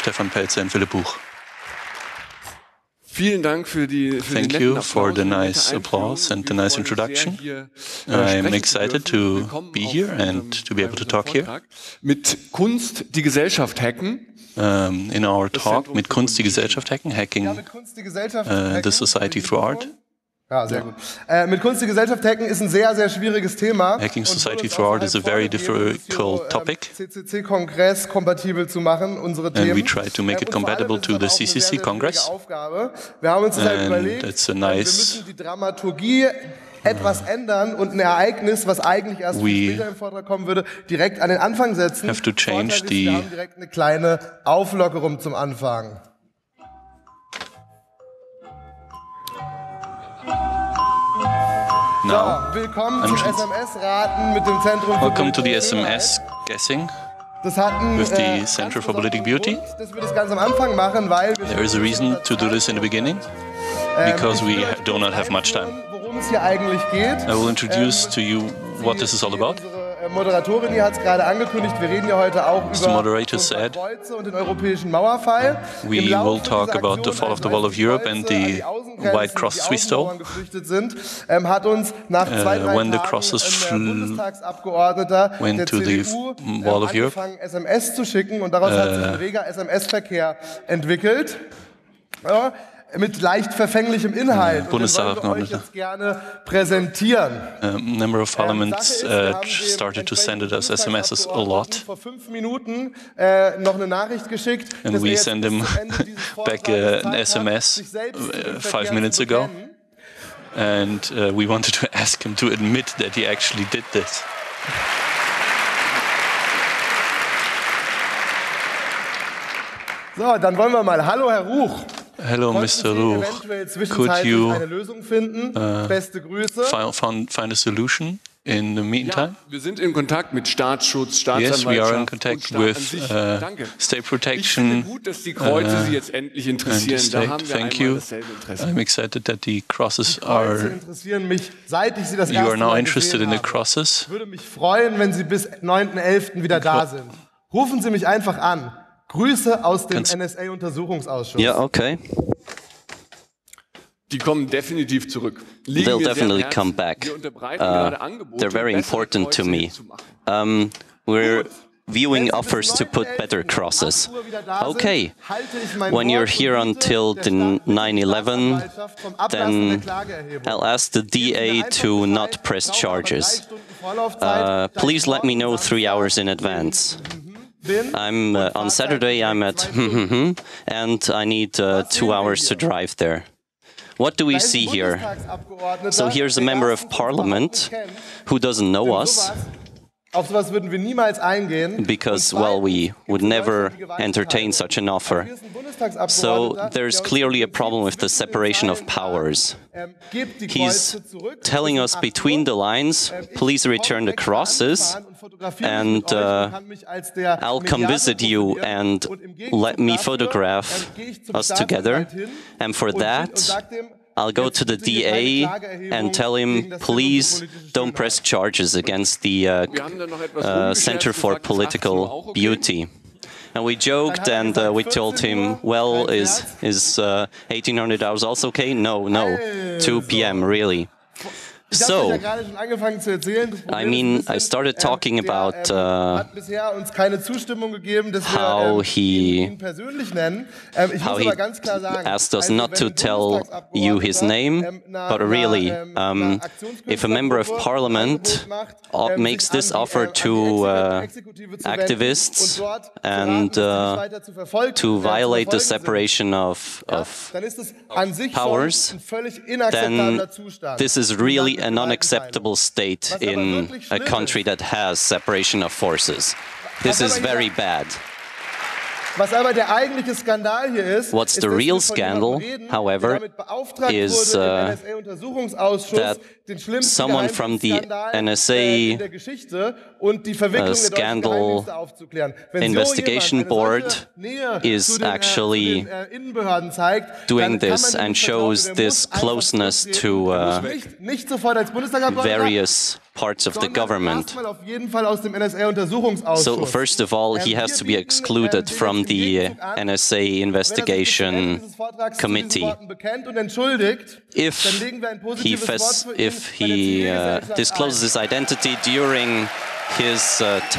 Stefan Pelzer and Philipp Ruch. Thank you for the nice applause and the nice introduction. I'm excited to be here and to be able to talk here. Mit Kunst die Gesellschaft hacken. In our talk, mit Kunst die Gesellschaft hacken, hacking the society through art. Ja, sehr gut. Mit Kunst die Gesellschaft hacken ist ein sehr, sehr schwieriges Thema. Hacking society through art is a very difficult topic. CCC-Kongress kompatibel zu machen, unsere Themen. And we try to make it compatible to the CCC Congress. Wir haben uns deshalb überlegt, that's a wir nice müssen die Dramaturgie etwas ändern und ein Ereignis, was eigentlich erst später im Vortrag kommen würde, direkt an den Anfang setzen. have to change Vorteil ist, wir haben direkt eine kleine Auflockerung zum Anfang. Now, So, willkommen zum SMS-Raten mit dem Zentrum für welcome to the politische SMS Schönheit. guessing Das hatten with the Center for Political Beauty. dass wir das ganz am Anfang machen, weil wir There is a reason to do this in the beginning, because we do not have much time. worum es hier eigentlich geht. I will introduce to you what this is all about. Unsere Moderatorin hier hat es gerade angekündigt. Wir reden ja heute auch the über moderator said, Mauerkreuze und den europäischen Mauerfall. We will talk about the fall of the wall of Europe and the white crosses we stole. Geflüchtet sind, hat uns nach 2-3 when the Tagen crosses ein Bundestagsabgeordneter went der to the CDU wall of Europe. angefangen, SMS zu schicken und daraus hat sich ein reger SMS-Verkehr entwickelt. Ja, mit leicht verfänglichem Inhalt. Und den wollen wir euch jetzt gerne präsentieren. Member of Parliament started to send us SMSs a lot. Vor 5 Minuten noch eine Nachricht geschickt. And we sent him back an SMS 5 minutes ago. And we wanted to ask him to admit that he actually did this. So, dann wollen wir mal. Hallo, Herr Ruch. Hello, Mr. Ruch. Could you eine Lösung finden? Beste Grüße. find a solution in the meantime? Wir sind in Kontakt mit Staatsschutz, Yes, we are in Staatsanwaltschaft contact und with Staat an sich. Danke. state Ich protection. finde gut, dass die Kreuze Sie jetzt endlich interessieren. and Da the haben wir Thank einmal you. dasselbe Interesse. I'm excited that the crosses Sie are. interessieren mich, seit ich Sie das You erste are now Mal interested in gesehen the habe. crosses. Ich würde mich freuen, wenn Sie bis 9.11. wieder da sind. Rufen Sie mich einfach an. Grüße aus dem NSA-Untersuchungsausschuss. Yeah, okay. Die kommen definitiv zurück. They'll definitely come back. Wir unterbreiten gerade Angebote, They're very bessere important to Kreuze me. zu machen. We're viewing offers to put better crosses. Okay, when you're here until the 9/11, then I'll ask the DA to not press charges. Please let me know 3 hours in advance. I'm on Saturday I'm at and I need 2 hours to drive there. What do we see here? So here's a member of parliament who doesn't know us, Auf sowas würden wir niemals eingehen. because, well, we would never entertain such an offer. So there's clearly a problem with the separation of powers. He's telling us between the lines, please return the crosses, and I'll come visit you and let me photograph us together. And for that, I'll go to the DA and tell him, please don't press charges against the Center for Political Beauty. And we joked and we told him, well, is 1800 hours also okay? No, 2 p.m. really. So, I mean, I started talking about how he asked us not to tell you his name, but really, if a member of parliament makes this offer to activists and to violate the separation of powers, then this is really an unacceptable state in a country that has separation of forces. This is very bad. What's the real scandal, however, is that someone from the NSA Scandal Investigation Board is actually doing this and shows this closeness to various parts of the government. So first of all, he has to be excluded from the NSA investigation committee. If he discloses his identity during his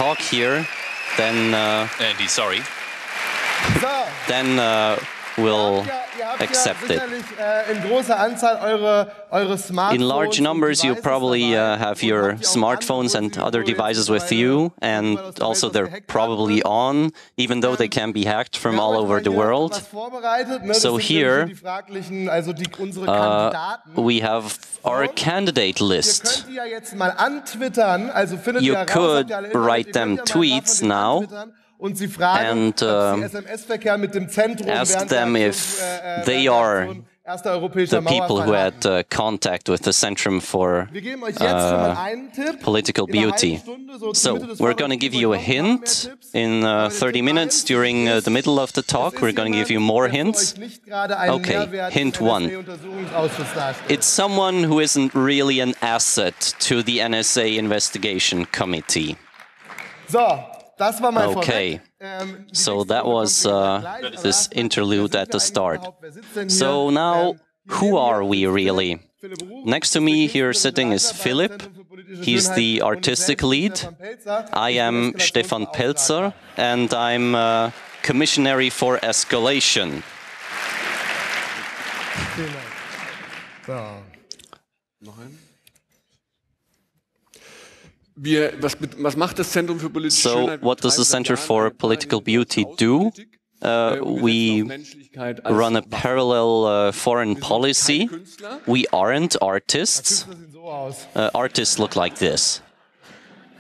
talk here, then and he's sorry. Then we'll accept it. In large numbers, you probably have your smartphones and other devices with you, and also they're probably on, even though they can be hacked from all over the world. So here we have our candidate list. You could write them tweets now and ask them if they are the people who had contact with the Zentrum for Political Beauty. So we're going to give you a hint in 30 minutes during the middle of the talk. We're going to give you more hints. Okay, hint 1. It's someone who isn't really an asset to the NSA investigation committee. Okay, so that was this interlude at the start. So now, who are we really? Next to me here sitting is Philipp. He's the artistic lead. I am Stefan Pelzer, and I'm commissionary for escalation. So, what does the Center for Political Beauty do? We run a parallel foreign policy. We aren't artists. Artists look like this.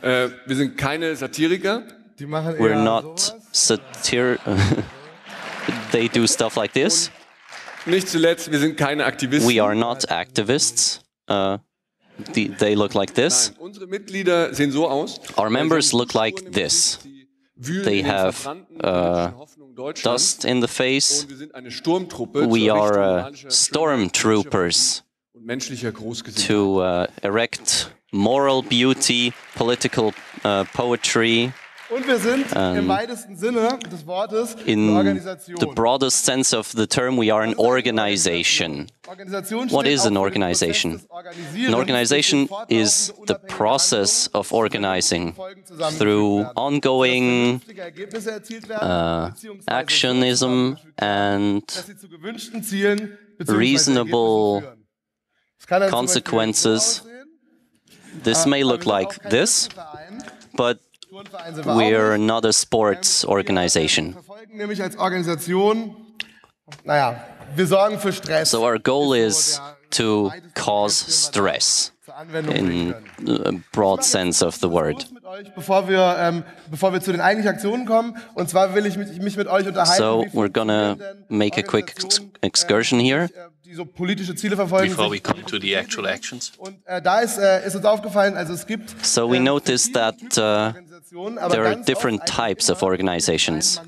We're not They do stuff like this. We are not activists. They look like this. Our members look like this. They have dust in the face. We are stormtroopers to erect moral beauty, political poetry. In the broadest sense of the term, we are an organization. What is an organization? An organization is the process of organizing through ongoing actionism and reasonable consequences. This may look like this, but we're not a sports organization. So our goal is to cause stress in a broad sense of the word. So we're gonna make a quick excursion here before we come to the actual actions. So we noticed that there are different types of organizations.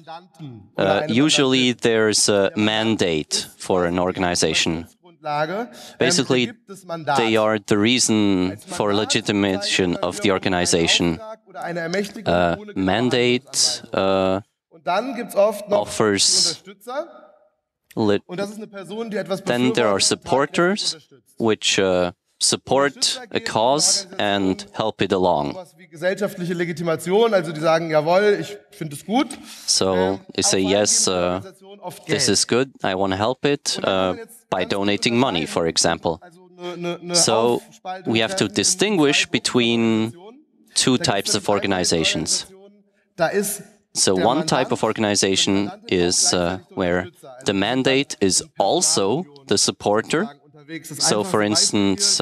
Usually there's a mandate for an organization. Basically, they are the reason for legitimation of the organization. Mandate offers. Then there are supporters, which support a cause and help it along. So they say, yes, this is good, I want to help it, by donating money, for example. So we have to distinguish between two types of organizations. So one type of organization is where the mandate is also the supporter. So, for instance,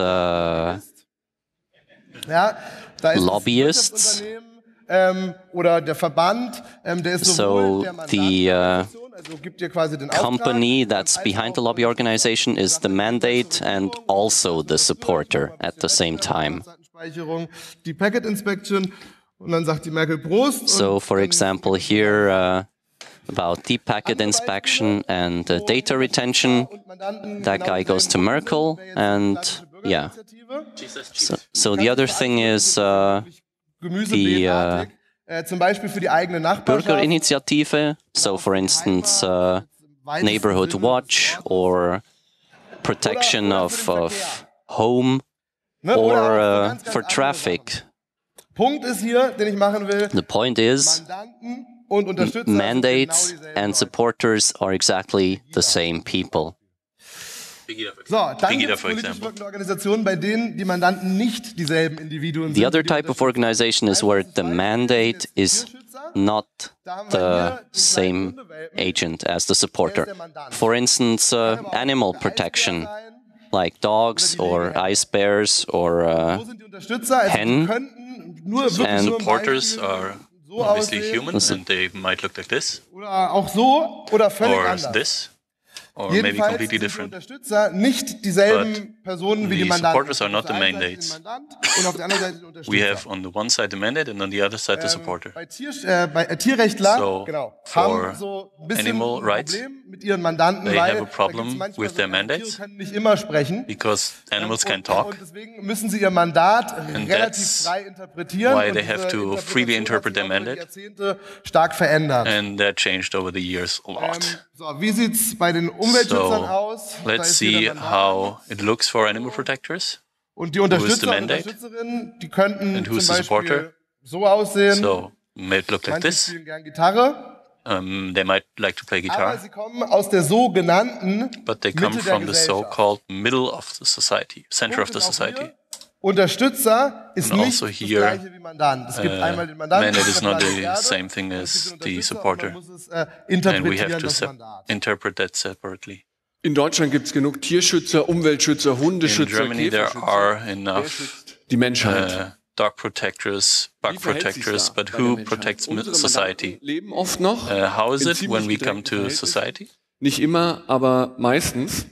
lobbyists. So the company that's behind the lobby organization is the mandate and also the supporter at the same time. So, for example, here about deep packet inspection and data retention, that guy goes to Merkel, and yeah. So the other thing is the zum Beispiel für die eigene Nachbarschaft. Bürgerinitiative, so for instance Neighborhood Watch or protection of home or for traffic. Punkt ist hier, den ich machen will. The point is, mandates and supporters are exactly the same people. So, dann gibt es politisch wirkende Organisationen, bei denen die Mandanten nicht dieselben Individuen sind. The other type of organization is where the mandate is not the same agent as the supporter. For instance, animal protection, like dogs or ice bears or hen. And supporters are obviously humans and they might look like this. Oder auch so oder völlig anders. This. Or maybe completely different. Unterstützer nicht dieselben Personen wie die Mandanten. Supporters are not the mandates. Und auf der anderen Seite die Unterstützer. We have on the one side the mandate and on the other side the supporter. Bei Tierrechtler haben so ein bisschen ein Problem mit ihren Mandanten, weil with their mandates können nicht immer sprechen. Because animals can't talk. Und deswegen müssen sie ihr Mandat relativ frei interpretieren. Why they have to freely interpret their mandate. Jahrzehnte stark verändern. And that changed over the years a lot. So, wie sieht's bei den Umweltschützern aus? Let's see how it looks for animal protectors. Und die Unterstützer und Unterstützerinnen, die könnten zum Beispiel so aussehen. So, may look like this. Spielen gern Gitarre. They might like to play guitar. Aber sie kommen aus der sogenannten But they come from the so-called middle of the society, center of the society. Unterstützer ist and nicht also das gleiche wie Mandant. Es gibt einmal den Mandanten, mandate is not the same thing as the supporter. And we have to interpret that separately. In Deutschland gibt es genug Tierschützer, Umweltschützer, Hundeschützer, in Germany there are enough die Menschheit. Dog protectors, bug protectors, but who protects society? Leben oft noch. How is it when we come to society? Nicht immer, aber meistens.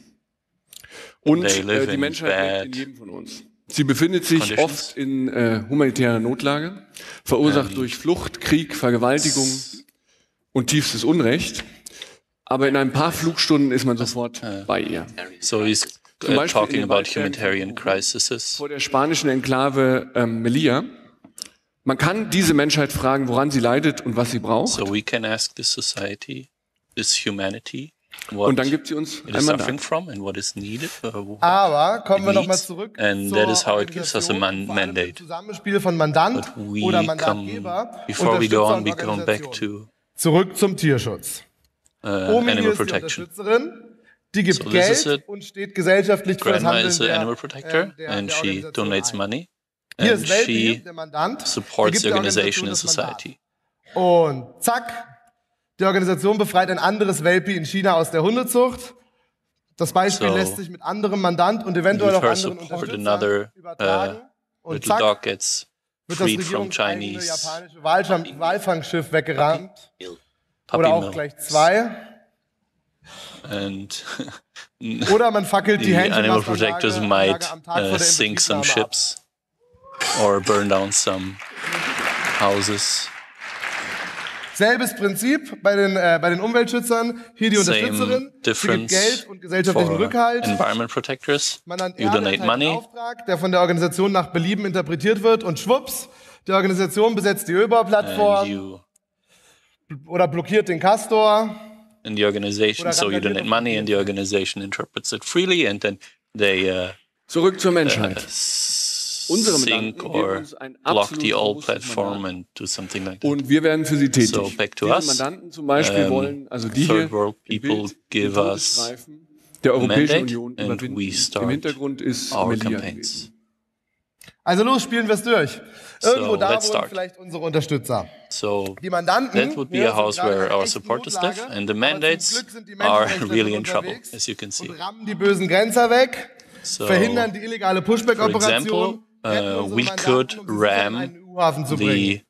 Und die Menschheit lebt in jedem von uns. Sie befindet sich oft in humanitärer Notlage, verursacht durch Flucht, Krieg, Vergewaltigung und tiefstes Unrecht. Aber in ein paar Flugstunden ist man sofort bei ihr. So he's talking about humanitarian crises. Vor der spanischen Enklave Melilla. Man kann diese Menschheit fragen, woran sie leidet und was sie braucht. So we can ask this society, this humanity. Und dann gibt sie uns ein Mandat. Aber kommen wir nochmal zurück and that is how it gives us a mandate. Zusammenspiel von Mandant oder Mandatgeber. Before we go on, we come back to zurück zum Tierschutz. Animal protection. Die gibt so Geld und steht gesellschaftlich für das Grandma Handeln is an animal protector and she donates money Hier and ist Welpe, she der Mandant, supports the organization in society. Und zack, die Organisation befreit ein anderes Welpe in China aus der Hundezucht. Das Beispiel lässt sich mit anderem Mandant und eventuell auch anderen Unterstützern übertragen. Und zack, dog gets wird das regierungseigene japanische Walfangschiff weggerammt. Oder auch gleich zwei. And oder man fackelt die animal protectors might sink some ships or burn down some houses. Selbes Prinzip bei den Umweltschützern. Hier die Unterstützerin, die gibt Geld und gesellschaftlichen Rückhalt. Environment protectors, you donate money. Auftrag, der von der Organisation nach Belieben interpretiert wird und schwupps, die Organisation besetzt die Ölbauplattform oder blockiert den Castor. In the organization, so you donate money and the organization interprets it freely and then they zurück zur Menschheit. Sink or block the old platform and do something like that. Und wir werden für sie tätig. So back to us. Mandanten zum Beispiel wollen, also die third hier world people give us der Europäischen mandate Union and we start im Hintergrund ist our Melilla campaigns. Also los, spielen wir es durch. Irgendwo da let's wohnen start. Vielleicht unsere Unterstützer. So Die Mandanten, that would be a house where our supporters live, and the mandates are really in trouble, as you can see. Und rammen die bösen Grenzer weg, So, verhindern die illegale for Pushback-Operation. example, we could ram the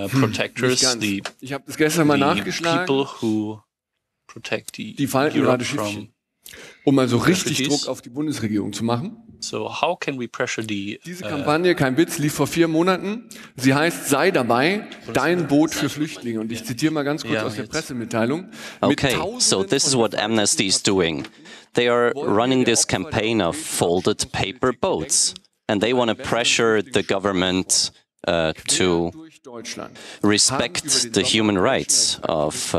protectors, the ich habe das gestern mal people nachgeschlagen. who protect Die falten Europe gerade Schiffchen, from. um mal so richtig refugees. Druck auf die Bundesregierung zu machen. So how can we pressure the Diese Kampagne, kein Witz, lief vor 4 Monaten. Sie heißt, sei dabei, dein Boot für Flüchtlinge. Und ich zitiere mal ganz kurz aus der Pressemitteilung. Okay, so this is what Amnesty is doing. They are running this campaign of folded paper boats. and they want to pressure the government to respect the human rights of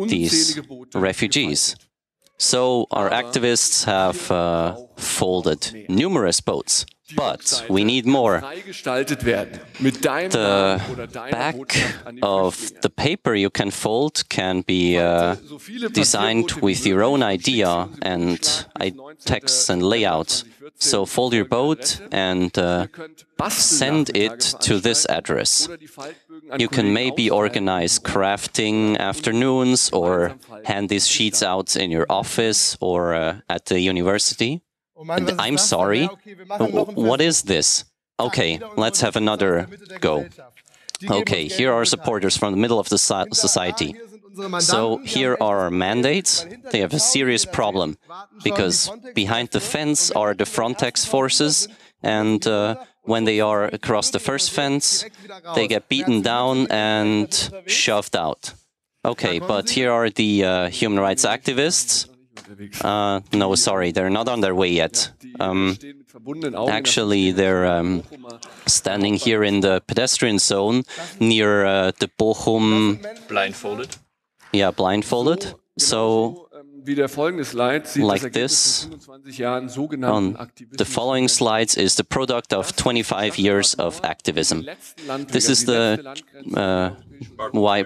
these refugees. So our activists have folded numerous boats, but we need more. The back of the paper you can fold can be designed with your own idea and text and layouts. So fold your boat and send it to this address. You can maybe organize crafting afternoons or hand these sheets out in your office or at the university. And I'm sorry, what is this? Okay, let's have another go. Okay, here are supporters from the middle of the society. So here are our mandates. They have a serious problem because behind the fence are the Frontex forces, and when they are across the first fence, they get beaten down and shoved out. Okay, but here are the human rights activists. No, sorry, they're not on their way yet. Actually, they're standing here in the pedestrian zone near the Bochum... Blindfolded? Yeah, blindfolded. So, like this, on the following slides is the product of 25 years of activism. This is the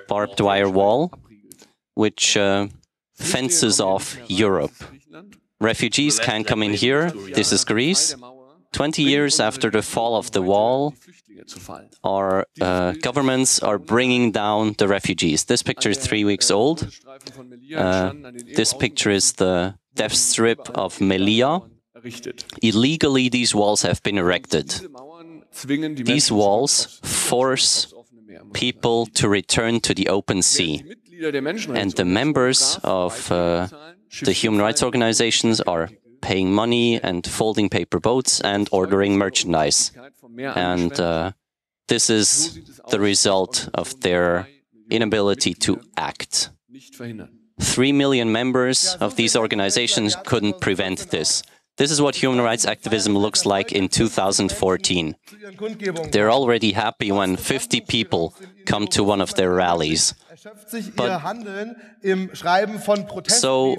barbed wire wall, which fences off Europe. Refugees can come in here. This is Greece. 20 years after the fall of the wall, our governments are bringing down the refugees. This picture is 3 weeks old. This picture is the death strip of Melilla. Illegally, these walls have been erected. These walls force people to return to the open sea. And the members of the human rights organizations are paying money and folding paper boats and ordering merchandise. And this is the result of their inability to act. 3 million members of these organizations couldn't prevent this. This is what human rights activism looks like in 2014. They're already happy when 50 people come to one of their rallies. But, so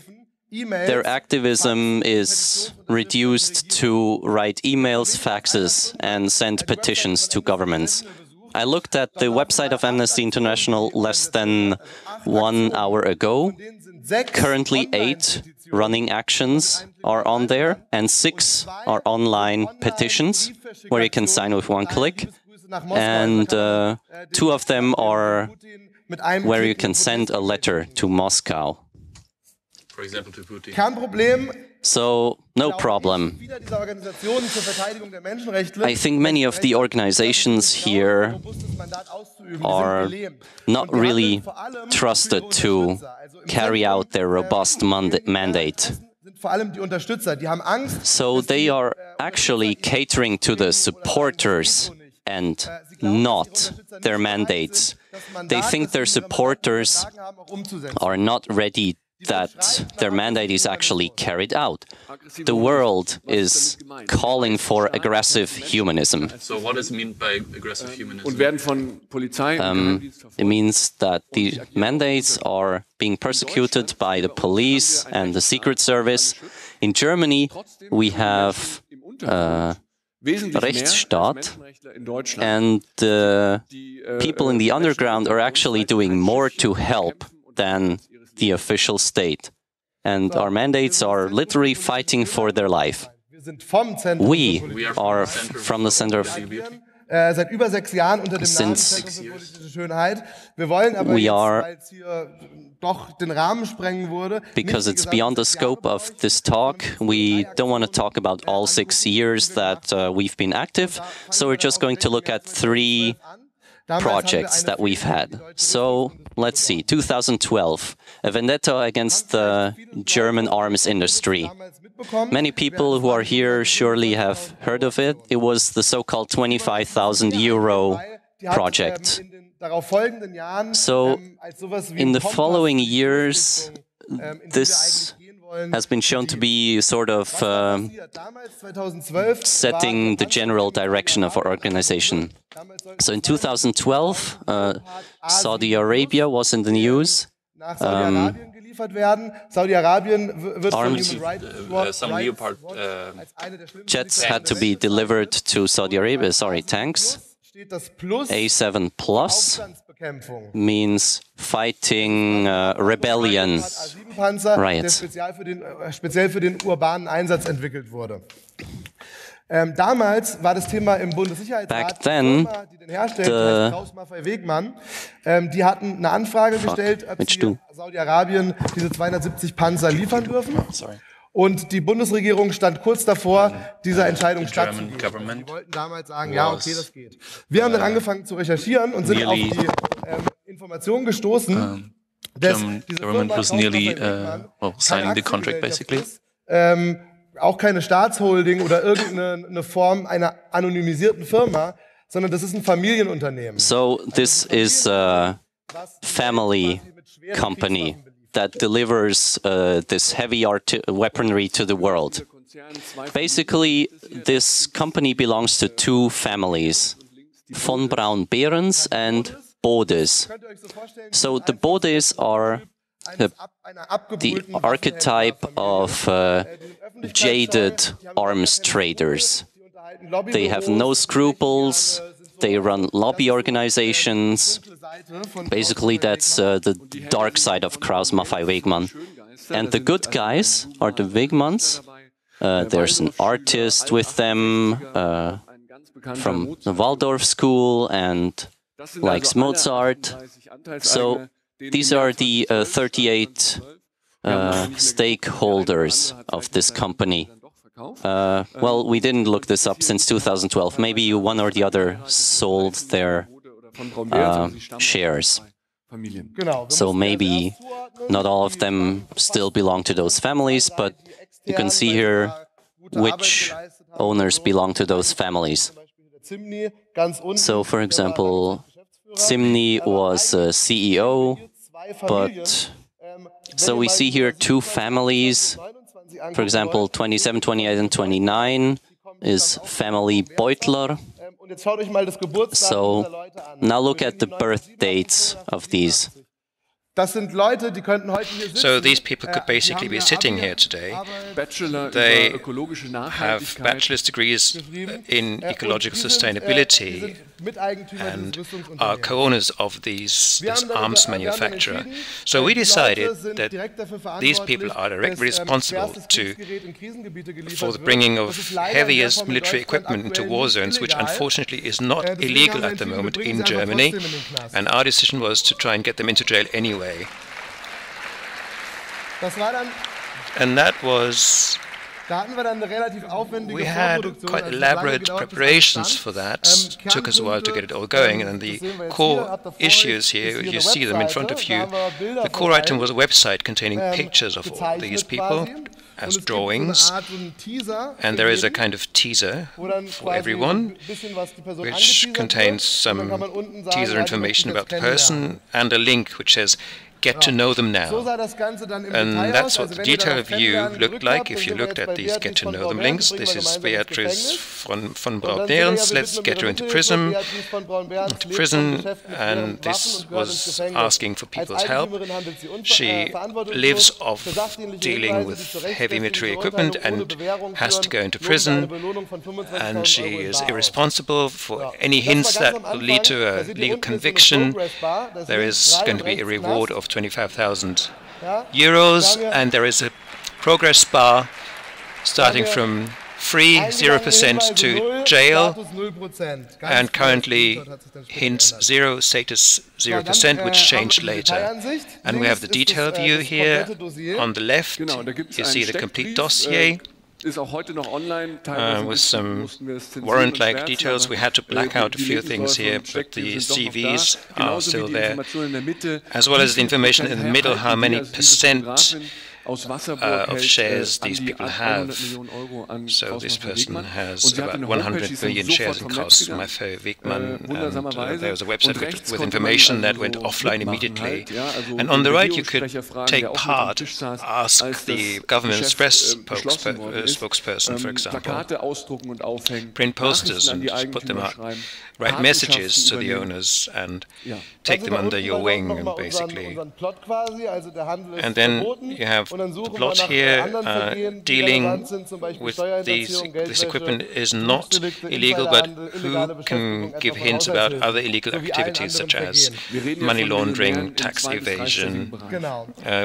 their activism is reduced to write emails, faxes, and send petitions to governments. I looked at the website of Amnesty International less than 1 hour ago. Currently 8 running actions are on there, and 6 are online petitions where you can sign with one click. And 2 of them are where you can send a letter to Moscow. For example, to Putin. So, no problem. I think many of the organizations here are not really trusted to carry out their robust mandate. So they are actually catering to the supporters and not their mandates. They think their supporters are not ready that their mandate is actually carried out. The world is calling for aggressive humanism. So what does it mean by aggressive humanism? It means that the mandates are being persecuted by the police and the Secret Service. In Germany, we have Rechtsstaat, and the people in the underground are actually doing more to help than the official state. And our mandates are literally fighting for their life. We are from the center of... Since we are, because it's beyond the scope of this talk, we don't want to talk about all 6 years that we've been active, so we're just going to look at 3 projects that we've had. So, let's see, 2012, a vendetta against the German arms industry. Many people who are here surely have heard of it. It was the so-called 25,000 euro project. So, in the following years, this has been shown to be sort of setting the general direction of our organization. So in 2012, Saudi Arabia was in the news. Some Leopard jets had to be delivered to Saudi Arabia, tanks. A7 Plus means fighting rebellion, riots. Speziell für den urbanen Einsatz entwickelt wurde. Damals war das Thema im Bundessicherheitsrat, die den herstellt, Wegmann, die hatten eine Anfrage gestellt, ob sie Saudi-Arabien diese 270 Panzer liefern dürfen. Und die Bundesregierung stand kurz davor, dieser Entscheidung stattzugeben. Die wollten damals sagen, ja, okay, das geht. Wir haben dann angefangen zu recherchieren und sind auf die Information gestoßen, dass diese Firma signing the contract, basically. Auch keine Staatsholding oder irgendeine Form einer anonymisierten Firma, sondern das ist ein Familienunternehmen. So this is a family company that delivers this heavy weaponry to the world. Basically, this company belongs to two families, von Braun-Behrens and Bodes. So the Bodes are the archetype of jaded arms traders. They have no scruples. They run lobby organizations. Basically, that's the dark side of Kraus Maffei Wegmann. And the good guys are the Wegmanns. There's an artist with them from the Waldorf school and likes Mozart. So these are the 38 stakeholders of this company. Well, we didn't look this up since 2012. Maybe one or the other sold their shares. So maybe not all of them still belong to those families, but you can see here which owners belong to those families. So, for example, Zimny was a CEO, but so we see here two families. For example, 27, 28, and 29 is family Beutler. So now look at the birth dates of these. So these people could basically be sitting here today. They have bachelor's degrees in ecological sustainability and are co-owners of this arms manufacturer. So we decided that these people are directly responsible for the bringing of heaviest military equipment into war zones, which unfortunately is not illegal at the moment in Germany. And our decision was to try and get them into jail anyway. And that was, we had quite elaborate preparations for that. Took us a while to get it all going, and the core issues here, you see them in front of you. The core item was a website containing pictures of all these people as drawings, and there is a kind of teaser for everyone, which contains some teaser information about the person and a link which says get to know them now. And that's what the detailed view looked like if you looked at these get to know them links. This is Beatrice von Braun-Behrens. Let's get her into prison, and this was asking for people's help. She lives off dealing with heavy military equipment and has to go into prison, and she is irresponsible for any hints that will lead to a legal conviction. There is going to be a reward of 25,000 euros, and there is a progress bar starting from free 0% to jail, and currently hints 0, status 0%, which changed later. And we have the detail view here on the left. You see the complete dossier. With some warrant-like details. We had to black out a few things here, but the CVs are still there, as well as the information in the middle, how many percent of shares these people have. So this person has about 100 billion shares in Kraus-Maffei Wegmann, and there was a website with information that went offline immediately. And on the right you could take part, ask the government's press spokesperson, for example, print posters and put them up, write messages to the owners and take them under your wing, basically. And then you have the plot here, dealing with this equipment is not illegal, but who can give hints about other illegal activities such as money laundering, tax evasion.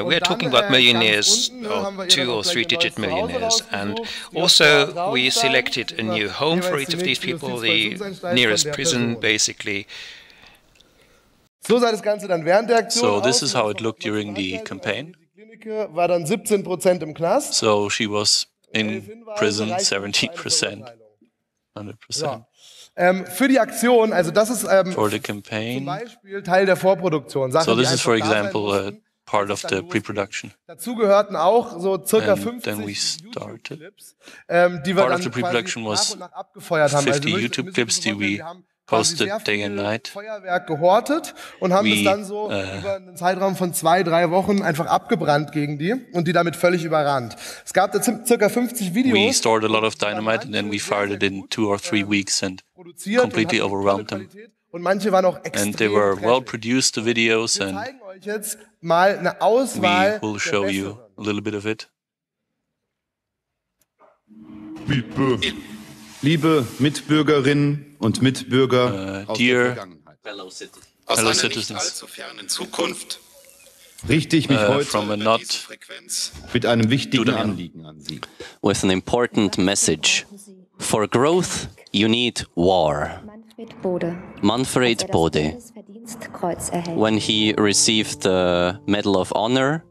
We are talking about millionaires, or 2- or 3-digit millionaires, and also we selected a new home for each of these people, the nearest prison, basically. So this is how it looked during the campaign. So she was in prison 70%, 100%. Für die Aktion, also das ist for the campaign. Zum Beispiel Teil der Vorproduktion. Sachen, so this is, for example, part of the pre-production. Dazu gehörten auch so circa 50 then we started. YouTube-Clips, die wir part dann of the pre-production was nach und nach abgefeuert haben. 50 YouTube clips die we posted day and night. Feuerwerk gehortet und haben das dann so über einen Zeitraum von 2-3 Wochen einfach abgebrannt gegen die und die damit völlig überrannt. Es gab da circa 50 Videos. We stored a lot of dynamite and then we fired it in 2 or 3 weeks and completely overwhelmed them. Und manche waren auch extrem and they were well produced, the videos, and wir zeigen euch jetzt mal eine Auswahl. We will show you a little bit of it. Liebe Mitbürgerinnen und Mitbürger aus der Vergangenheit. Aus einer nicht allzu fernen Zukunft richte ich mich heute über diese Frequenz mit einem wichtigen Anliegen an Sie. With an important message. For growth, you need war. Manfred Bode, when he received the Medal of Honor.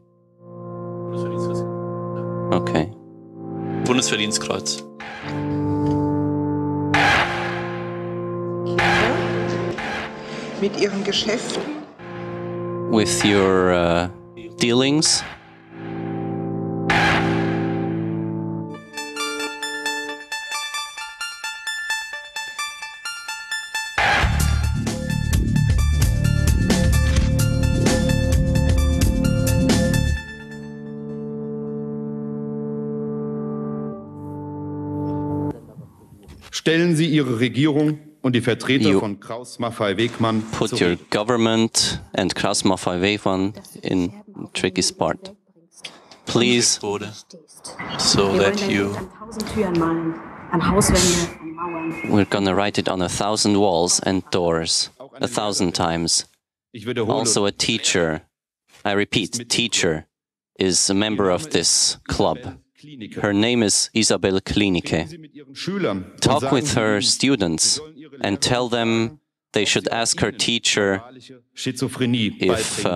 Okay. Bundesverdienstkreuz. Mit Ihren Geschäften. With your dealings. Stellen Sie Ihre Regierung und die Vertreter von Kraus-Maffei Wegmann put your government and Kraus-Maffei Wegmann in tricky spot. Please, so that you... We're gonna write it on 1,000 walls and doors, 1,000 times. Also a teacher, I repeat, teacher, is a member of this club. Her name is Isabel Klinike. Talk with her students and tell them they should ask her teacher if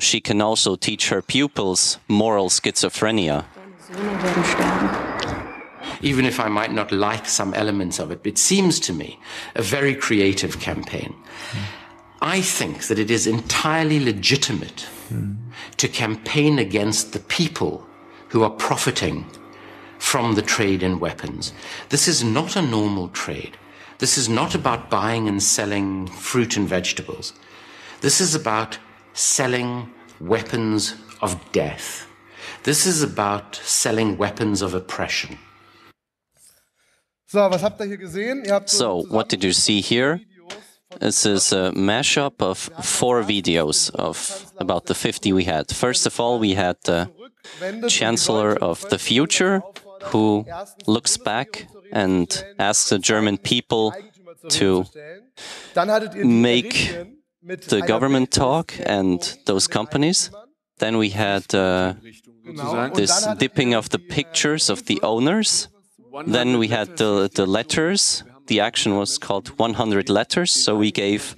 she can also teach her pupils moral schizophrenia. Even if I might not like some elements of it, it seems to me a very creative campaign. I think that it is entirely legitimate to campaign against the people who are profiting from the trade in weapons. This is not a normal trade. This is not about buying and selling fruit and vegetables. This is about selling weapons of death. This is about selling weapons of oppression. So, was habt ihr hier gesehen? So, what did you see here? This is a mashup of 4 videos of about the 50 we had. First of all, we had the Chancellor of the Future, who looks back and asks the German people to make the government talk and those companies. Then we had this dipping of the pictures of the owners. Then we had the letters. The action was called 100 letters, so we gave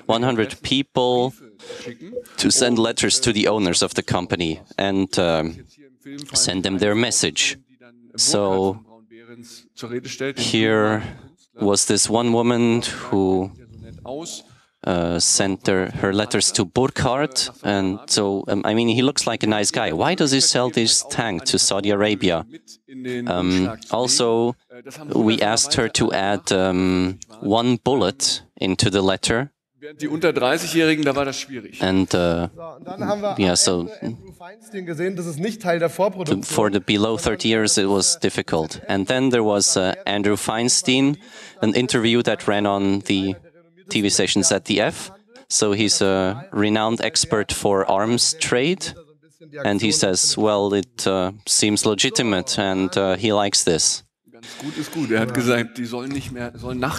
100 people to send letters to the owners of the company and send them their message. So here was this one woman who sent her letters to Burkhardt, and so I mean, he looks like a nice guy. Why does he sell this tank to Saudi Arabia? Also, we asked her to add one bullet into the letter. Die unter 30-Jährigen, da war das schwierig. And yeah, so for the below 30 years, it was difficult. And then there was Andrew Feinstein, an interview that ran on the TV station ZDF. So he's a renowned expert for arms trade. And he says, well, it seems legitimate, and he likes this.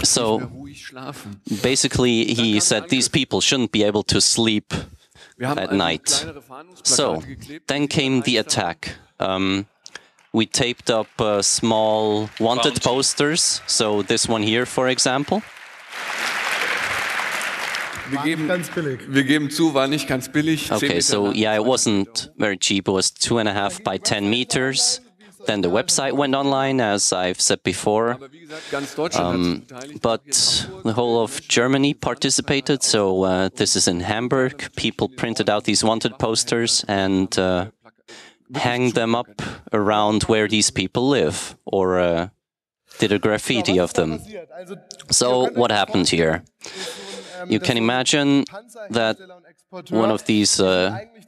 So basically, he said these people shouldn't be able to sleep at night. So then came the attack. We taped up small wanted posters. So this one here, for example. Wir geben zu, war nicht ganz billig. Okay, so yeah, it wasn't very cheap. It was 2.5 by 10 meters. Then the website went online, as I've said before. But the whole of Germany participated. So this is in Hamburg. People printed out these wanted posters and hang them up around where these people live, or did a graffiti of them. So what happened here? You can imagine that one of these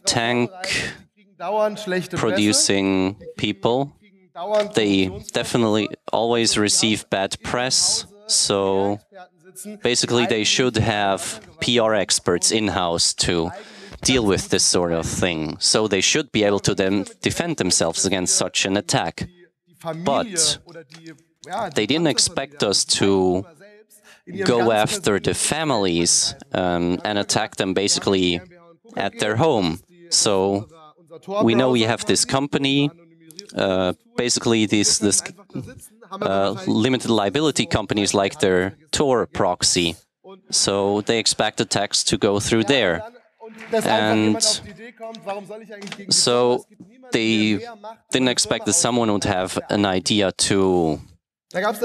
tank-producing people, they definitely always receive bad press, so basically they should have PR experts in-house to deal with this sort of thing. So they should be able to defend themselves against such an attack. But they didn't expect us to go after the families and attack them basically at their home. So we know we have this company, basically these limited liability companies like their Tor proxy. So they expect attacks to go through there. And so they didn't expect that someone would have an idea to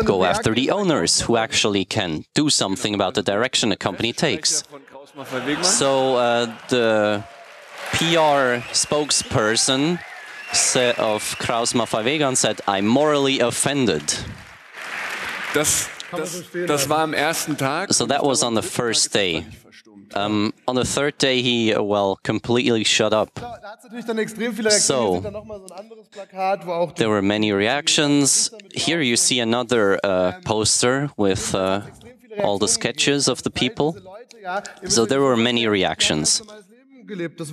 go after the owners who actually can do something about the direction a company takes. So the PR spokesperson of Kraus Maffei-Wegand said, "I'm morally offended." Das war am ersten Tag. So that was on the first day. On the third day, he, well, completely shut up. So, there were many reactions. Here you see another poster with all the sketches of the people. So there were many reactions.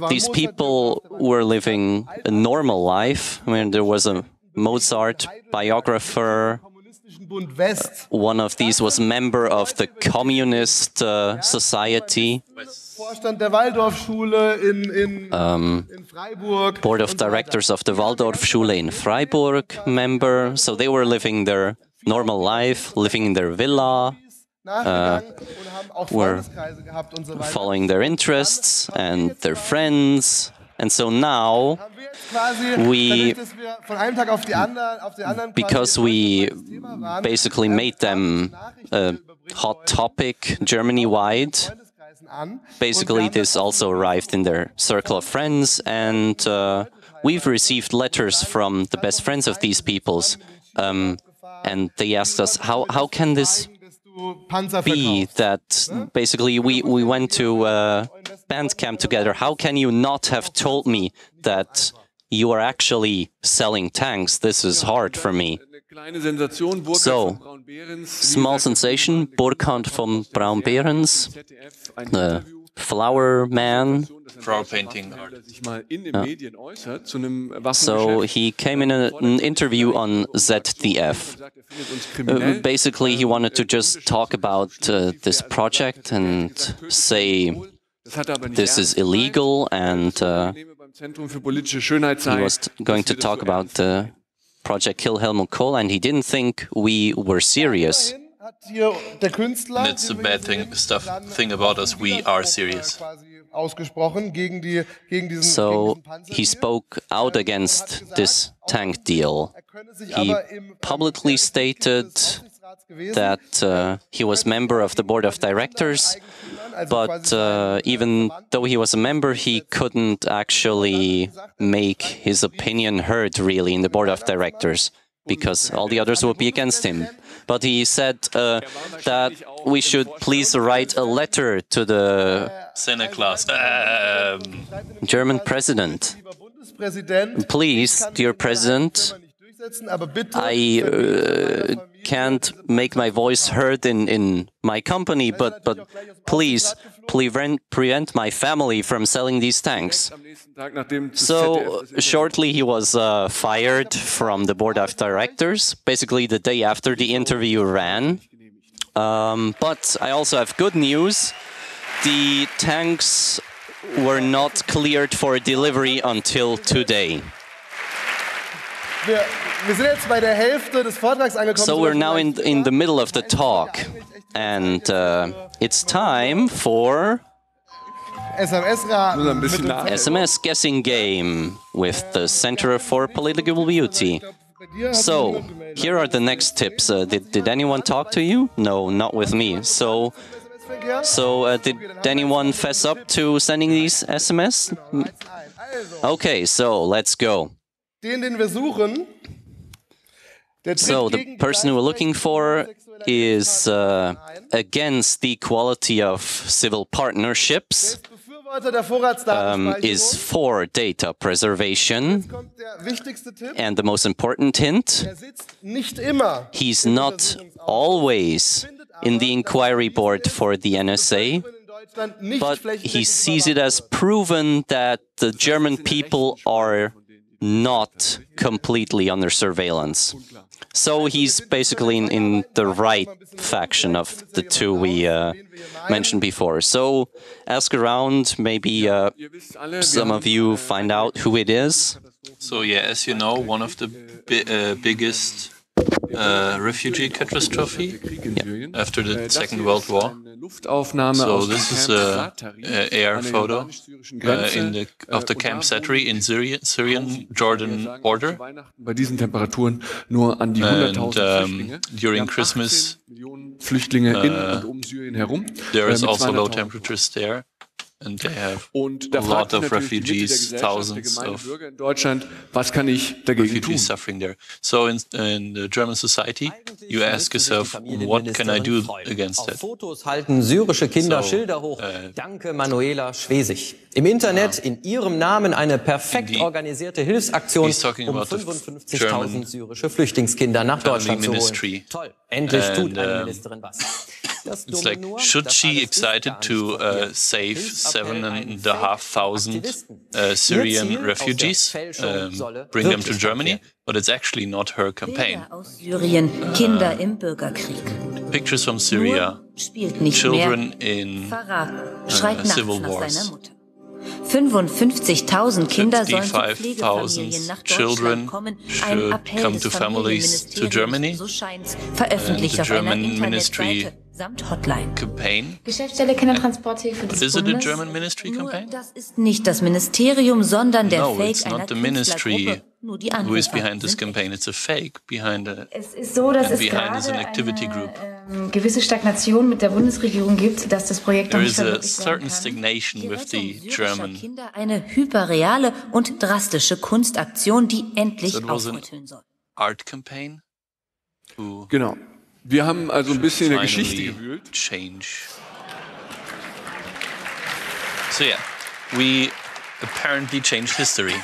These people were living a normal life. I mean, there was a Mozart biographer. One of these was a member of the Communist Society, board of directors of the Waldorfschule in Freiburg member. So they were living their normal life, living in their villa, were following their interests and their friends. And so now because we basically made them a hot topic Germany-wide, basically this also arrived in their circle of friends, and we've received letters from the best friends of these peoples, and they asked us, how can this be that basically we went to band camp together? How can you not have told me that you are actually selling tanks? This is hard for me. So, small sensation, Burkhardt from Braun-Behrens, the flower man. Flower painting art. So he came in an interview on ZDF. Basically, he wanted to just talk about this project and say this is illegal, and he was going to talk about the project Kill Helmut Kohl, and he didn't think we were serious. That's the bad thing about us, we are serious. So he spoke out against this tank deal. He publicly stated that he was member of the board of directors, but even though he was a member, he couldn't actually make his opinion heard really in the board of directors, because all the others would be against him. But he said that we should please write a letter to the German president. Please, dear President, I can't make my voice heard in my company, but please prevent my family from selling these tanks. So shortly he was fired from the board of directors, basically the day after the interview ran. But I also have good news. The tanks were not cleared for delivery until today. So we're now in the middle of the talk, and it's time for SMS guessing game with the Center for Political Beauty. So here are the next tips. Did anyone talk to you? No, not with me. So did anyone fess up to sending these SMS? Okay, so let's go. So the person we're looking for is against the equality of civil partnerships, is for data preservation, and the most important hint, he's not always in the inquiry board for the NSA, but he sees it as proven that the German people are not completely under surveillance. So he's basically in the right faction of the two we mentioned before. So ask around, maybe some of you find out who it is. So yeah, as you know, one of the biggest refugee catastrophe after the Second World War. So this is an air photo of the Camp Satri in Syrian-Jordan border. And during Christmas, there is also low temperatures there. And they have a lot of refugees, thousands of refugees suffering there. So in the German society, you ask yourself, what can I do against that? Fotos halten syrische Kinder Schilder hoch. Danke, Manuela Schwesig. Im Internet in ihrem Namen eine perfekt organisierte Hilfsaktion, 55.000 syrische Flüchtlingskinder nach Deutschland zu holen. Toll, endlich tut eine Ministerin was. It's like, should she excited to save 7,500 Syrian refugees, bring them to Germany? But it's actually not her campaign. Aus Syrien, Kinder im Bürgerkrieg. Pictures from Syria, children in civil wars. 55.000 Kinder sollen zu Pflegefamilien nach Deutschland kommen. Ein Appell des Familienministeriums, so scheint's, veröffentlicht auf einer Internetseite samt Hotline. Geschäftsstelle Kindertransporthilfe des Is it a German ministry campaign? Das ist nicht das Ministerium, sondern der No, Fake it's einer not the ministry nur die who is behind Anrufer this sind campaign. It's a fake behind a, Es ist so, dass es behind is an gerade activity group. eine gewisse Stagnation mit der Bundesregierung gibt, dass das Projekt noch There nicht is a verwirklicht werden certain kann. stagnation Die with Rettung the syrischer German. Kinder eine hyperreale und drastische Kunstaktion, die endlich That was an aufrütteln soll. art campaign. Who Genau. Wir haben also ein bisschen in der Geschichte finally gewühlt. change. So yeah, we apparently changed history.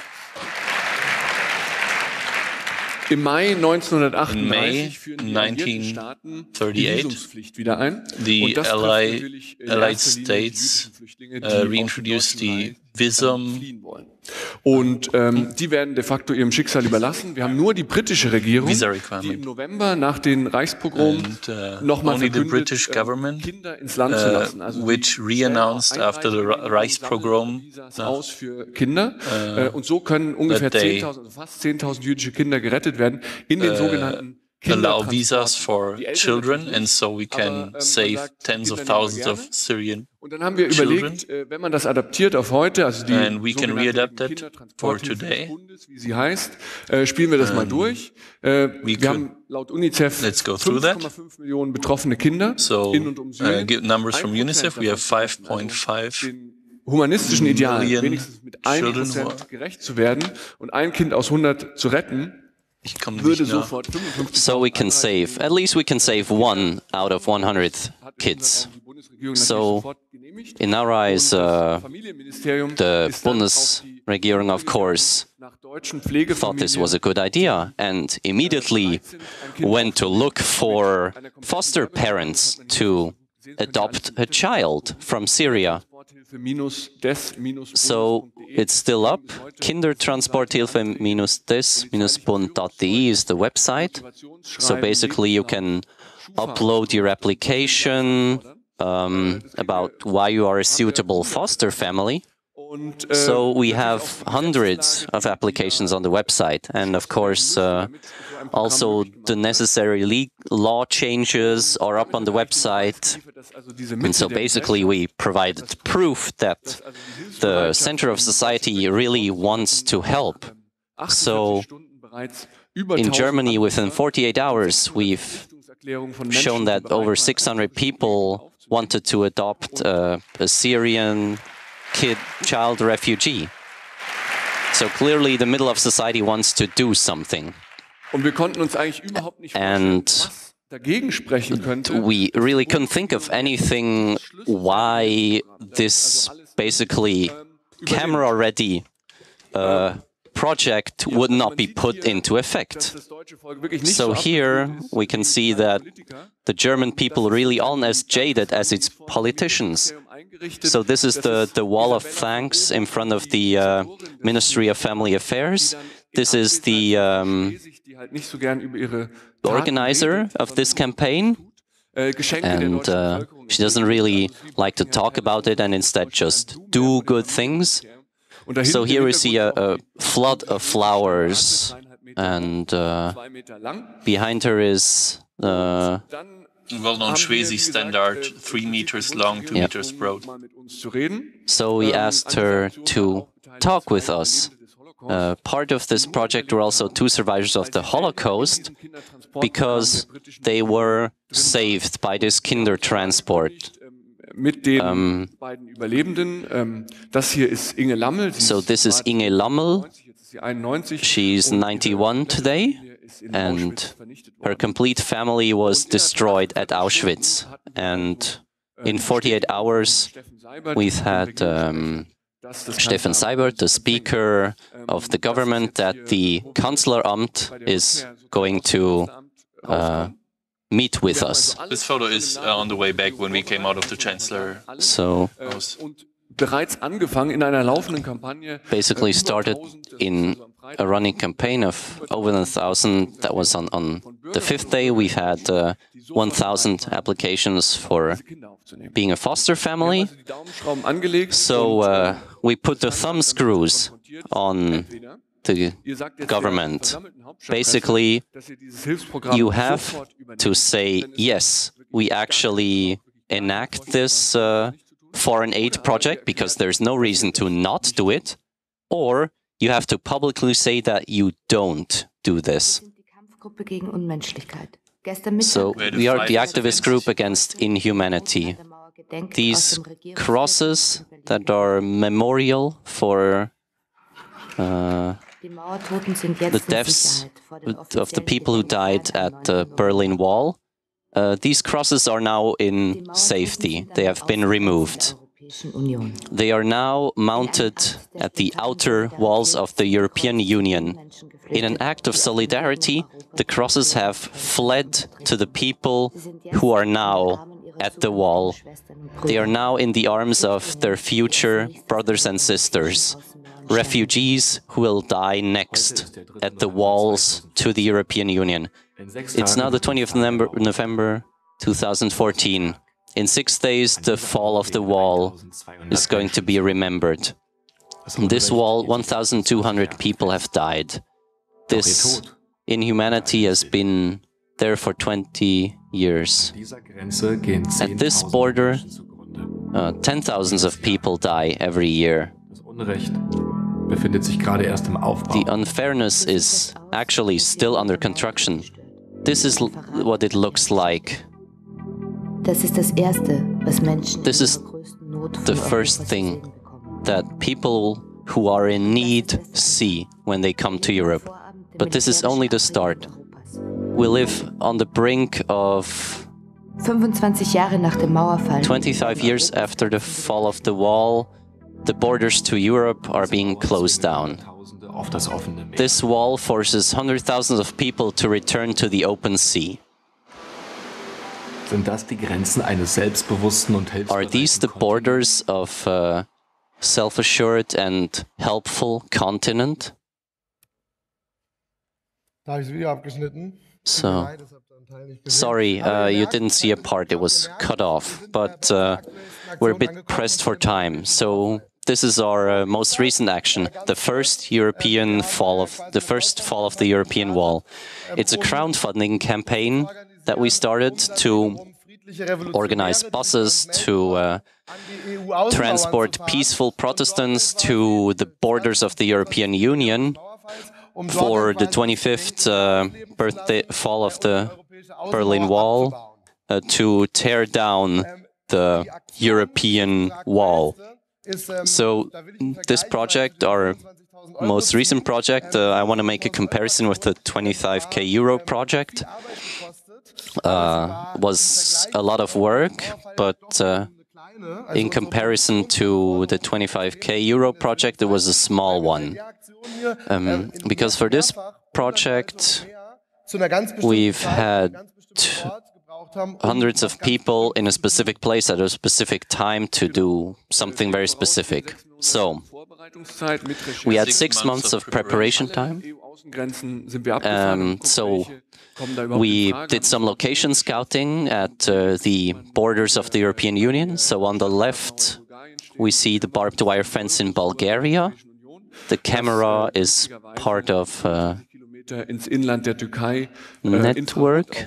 Im Mai In May 1938 führen die alliierten Staaten die 1938, Visumspflicht wieder ein. the Und das trifft natürlich in Allied erster Linie die States jüdischen Flüchtlinge, die aus dem reintroduced Deutschen the Reich visum. fliehen wollen. Und die werden de facto ihrem Schicksal überlassen. Wir haben nur die britische Regierung, Visa die requirement. im November nach den Reichspogromen nochmal Only the verkündet, British government, Kinder ins Land zu lassen. Also which re-announced after the Reichspogrom aus für Kinder. Und so können ungefähr that they 10.000, also fast 10.000 jüdische Kinder gerettet werden in den sogenannten allow visas for children, and so we can save tens of thousands of Syrian Und dann haben wir überlegt, wenn man das adaptiert auf heute, also die and we can readapt it for today. Wie sie heißt, spielen wir das mal durch. Wir haben laut UNICEF 5,5 Millionen betroffene Kinder in und um Syrien. Numbers from UNICEF, we have 5.5 humanistischen Idealen, wenigstens mit 1% gerecht zu werden und ein Kind aus 100 zu retten. So we can save, at least we can save 1 out of 100 kids. So in our eyes, the Bundesregierung, of course, thought this was a good idea and immediately went to look for foster parents to adopt a child from Syria. So it's still up. Kindertransporthilfe-des-bund.de is the website. So basically you can upload your application about why you are a suitable foster family. So we have hundreds of applications on the website, and of course also the necessary law changes are up on the website. And so basically we provided proof that the center of society really wants to help. So in Germany, within 48 hours, we've shown that over 600 people wanted to adopt a Syrian child refugee. So clearly the middle of society wants to do something. And we really couldn't think of anything why this basically camera-ready project would not be put into effect. So here we can see that the German people really aren't as jaded as its politicians. So this is the wall of thanks in front of the Ministry of Family Affairs. This is the organizer of this campaign, and she doesn't really like to talk about it and instead just do good things. So here we see a flood of flowers, and behind her is well-known Schwesi standard, 3 meters long, 2 meters broad. So we asked her to talk with us. Part of this project were also 2 survivors of the Holocaust, because they were saved by this Kindertransport. So this is Inge Lammel. She's 91 today, and her complete family was destroyed at Auschwitz. And in 48 hours, we've had Stefan Seibert, the Speaker of the government, that the Kanzleramt is going to meet with us. This photo is on the way back when we came out of the Chancellor house. Basically started in a running campaign of over 1,000. That was on the 5th day. We've had 1,000 applications for being a foster family. So we put the thumb screws on the government. Basically, you have to say, yes, we actually enact this foreign aid project because there's no reason to not do it, or you have to publicly say that you don't do this. So we are the activist group against inhumanity. These crosses that are memorial for the deaths of the people who died at the Berlin Wall, these crosses are now in safety. They have been removed. They are now mounted at the outer walls of the European Union. In an act of solidarity, the crosses have fled to the people who are now at the wall. They are now in the arms of their future brothers and sisters, refugees who will die next at the walls to the European Union. It's now the 20th of November 2014. In 6 days, the fall of the wall is going to be remembered. On this wall, 1,200 people have died. This inhumanity has been there for 20 years. At this border, 10,000 of people die every year. The unfairness is actually still under construction. This is what it looks like. This is the first thing that people who are in need see when they come to Europe. But this is only the start. We live on the brink of 25 years after the fall of the wall. The borders to Europe are being closed down. This wall forces hundreds of thousands of people to return to the open sea. Are these the borders of a self-assured and helpful continent? So, sorry, you didn't see a part, it was cut off, but we're a bit pressed for time. So this is our most recent action, the first fall of the European wall. It's a crowdfunding campaign that we started to organize buses to transport peaceful Protestants to the borders of the European Union for the 25th fall of the Berlin Wall, to tear down the European wall. So this project, our most recent project, I want to make a comparison with the 25k euro project. Was a lot of work, but in comparison to the 25k euro project, it was a small one. Because for this project, we've had hundreds of people in a specific place at a specific time to do something very specific. So, we had 6 months of preparation time. So, we did some location scouting at the borders of the European Union. So, on the left, we see the barbed wire fence in Bulgaria. The camera is part of network.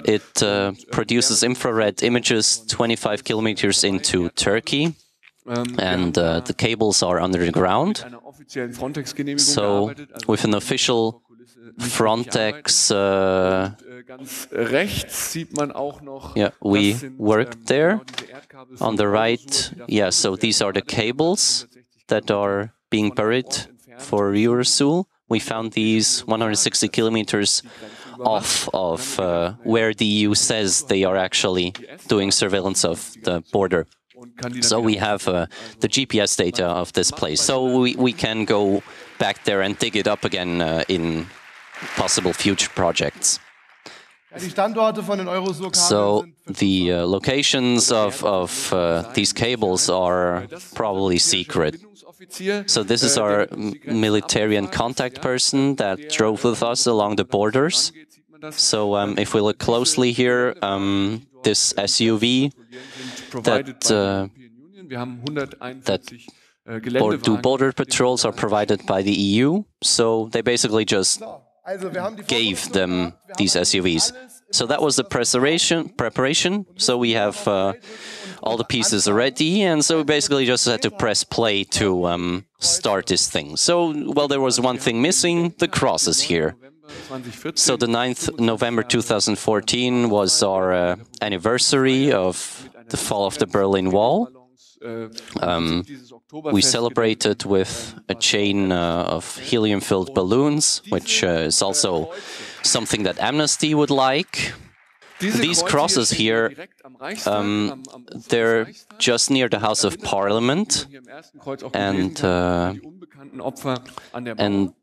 It produces infrared images 25 kilometers into Turkey, and the cables are under the ground. So, with an official Frontex, we worked there. On the right, so these are the cables that are being buried for Eurosul. We found these 160 kilometers off of where the EU says they are actually doing surveillance of the border. So we have the GPS data of this place. So we can go back there and dig it up again in possible future projects. So the locations of these cables are probably secret. So this is our military and contact person that drove with us along the borders. So if we look closely here, this SUV border patrols are provided by the EU. So they basically just gave them these SUVs. So that was the preparation. So we have all the pieces ready, and so we basically just had to press play to start this thing. So, well, there was one thing missing, the crosses here. So the 9th November 2014 was our anniversary of the fall of the Berlin Wall. We celebrated with a chain of helium-filled balloons, which is also something that Amnesty would like. These crosses here, they're just near the House of Parliament, and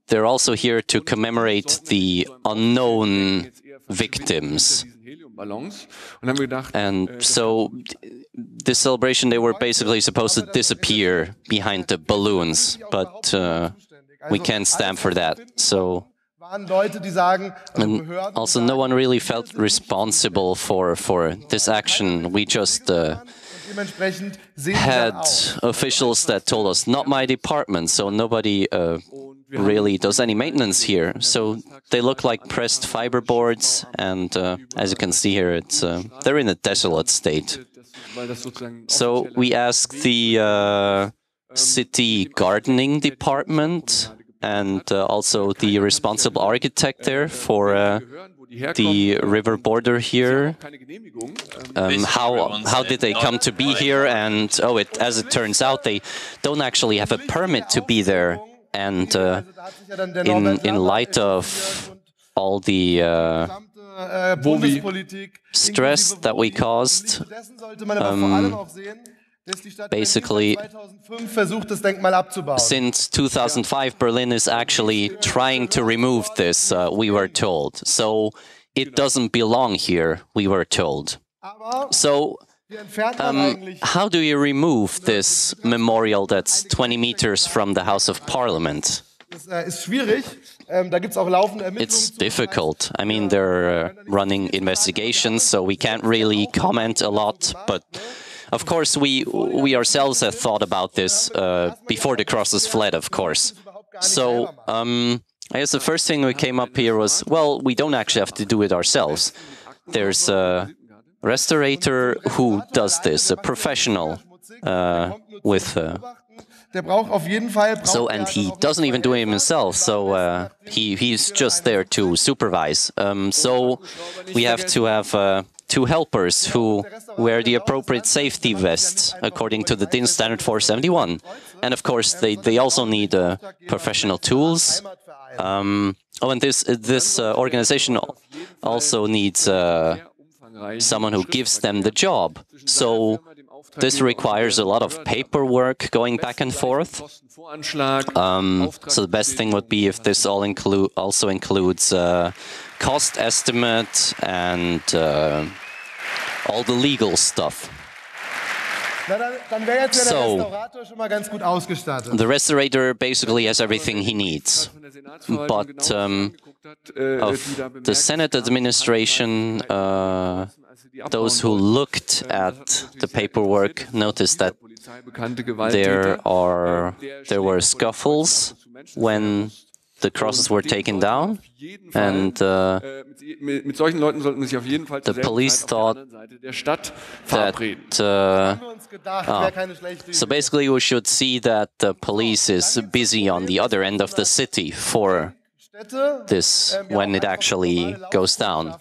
they're also here to commemorate the unknown victims. And so, this celebration, they were basically supposed to disappear behind the balloons, but we can't stand for that. So, and also, no one really felt responsible for this action. We just had officials that told us, not my department, so nobody really does any maintenance here. So they look like pressed fiberboards, and as you can see here, they're in a desolate state. So we asked the city gardening department and also the responsible architect there for the river border here. How did they come to be here? And as it turns out, they don't actually have a permit to be there. And in light of all the stress that we caused, basically, since 2005, Berlin is actually trying to remove this, we were told. So it doesn't belong here, we were told. So how do you remove this memorial that's 20 meters from the House of Parliament? It's difficult. I mean, they're running investigations, so we can't really comment a lot, but of course, we ourselves have thought about this before the crosses fled, of course. So I guess the first thing we came up here was, well, we don't actually have to do it ourselves. There's a restorator who does this, a professional with... and he doesn't even do it himself, so he's just there to supervise. So we have to have 2 helpers who wear the appropriate safety vests according to the DIN standard 471. And of course, they also need professional tools. And this organization also needs someone who gives them the job. So this requires a lot of paperwork going back and forth. So the best thing would be if this also includes cost estimate and all the legal stuff. So the restorator basically has everything he needs. But of the Senate administration, those who looked at the paperwork noticed that there were scuffles when the crosses were taken down, and the police thought that so basically we should see that the police is busy on the other end of the city for this when it actually goes down.